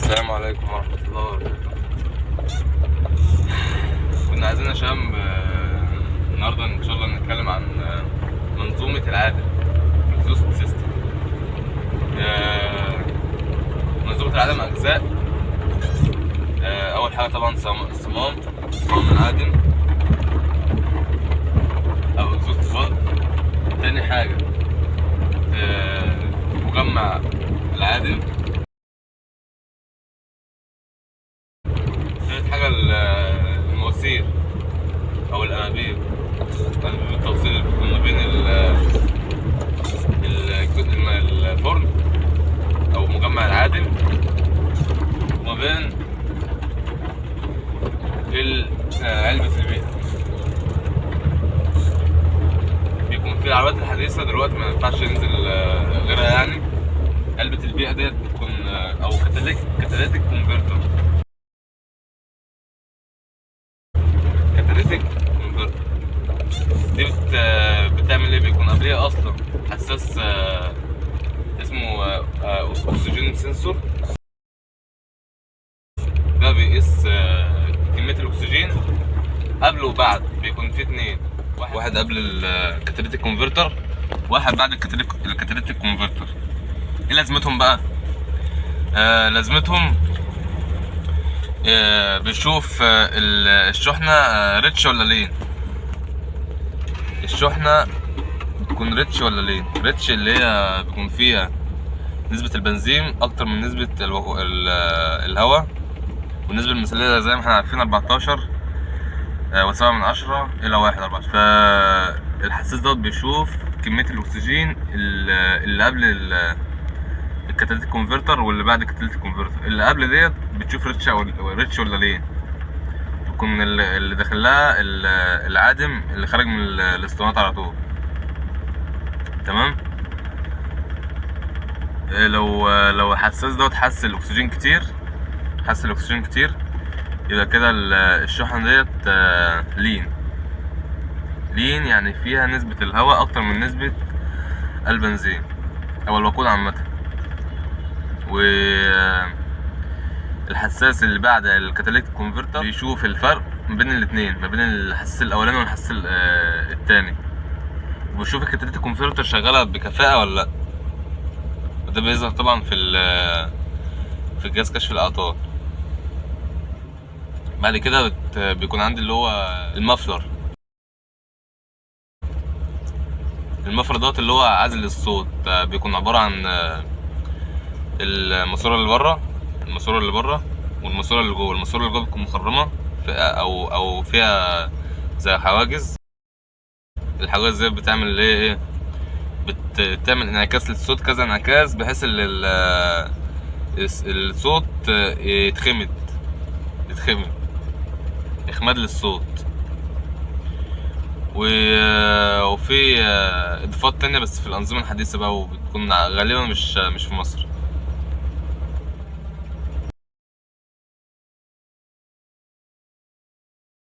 السلام عليكم ورحمة الله وبركاته. كنا عايزين يا شباب النهارده إن شاء الله نتكلم عن منظومة العادل exhaust system. منظومة العادل أجزاء. أول حاجة طبعا صمام العادل أو exhaust valve. تاني حاجة مجمع العادل. تالت حاجة المواسير أو الأنابيب، التوصيل اللي بيكون ما بين الفرن أو مجمع العادل وما بين علبة البيئة. بيكون في العربيات الحديثة دلوقتي ما ينفعش ينزل غيرها، يعني علبة البيئة ديت بتكون أو كاتاليتيك كونفرتر. دي بتعمل ايه؟ بيكون قبلها اصلا حساس اسمه اكسجين سنسور. ده بيقيس كمية الاكسجين قبل وبعد. بيكون في اتنين، واحد قبل الكاتاليتيك كونفرتر، واحد بعد الكاتاليتيك كونفرتر. ايه لازمتهم بقى؟ لازمتهم بيشوف الشحنة ريتش ولا لين. الشحنة بتكون ريتش ولا لين. ريتش اللي هي بيكون فيها نسبة البنزين أكتر من نسبة الهواء، والنسبة المثالية زي ما احنا عارفين 14.7 إلى 1.14. فالحساس دوت بيشوف كمية الأكسجين اللي قبل الكاتاليتيك كونفرتر واللي بعد الكاتاليتيك كونفرتر. اللي قبل ديت بتشوف ريتش ولا لين. بيكون اللي داخل لها العادم اللي خارج من الاسطوانات على طول. تمام. لو الحساس دوت حس الاكسجين كتير، يبقى كده الشحنة ديت لين، يعني فيها نسبة الهواء اكتر من نسبة البنزين او الوقود عامة. الحساس اللي بعد الكاتاليتيك كونفرتر بيشوف الفرق ما بين الاثنين، ما بين الحساس الاولاني والحساس الثاني، وبيشوف الكاتاليتيك كونفرتر شغاله بكفاءه ولا لا. وده بيظهر طبعا في جهاز كشف الاعطال. بعد كده بيكون عندي اللي هو المفر دوت اللي هو عازل الصوت. بيكون عباره عن الماسوره اللي بره والماسوره اللي جوه. الماسوره اللي جوه بتكون مخرمه او فيها زي حواجز. الحواجز دي بتعمل ايه؟ بتعمل انعكاس للصوت، كذا انعكاس، بحيث ان الصوت يتخمد اخماد للصوت. وفي اضافات تانية بس في الانظمه الحديثه بقى، وبتكون غالبا مش في مصر.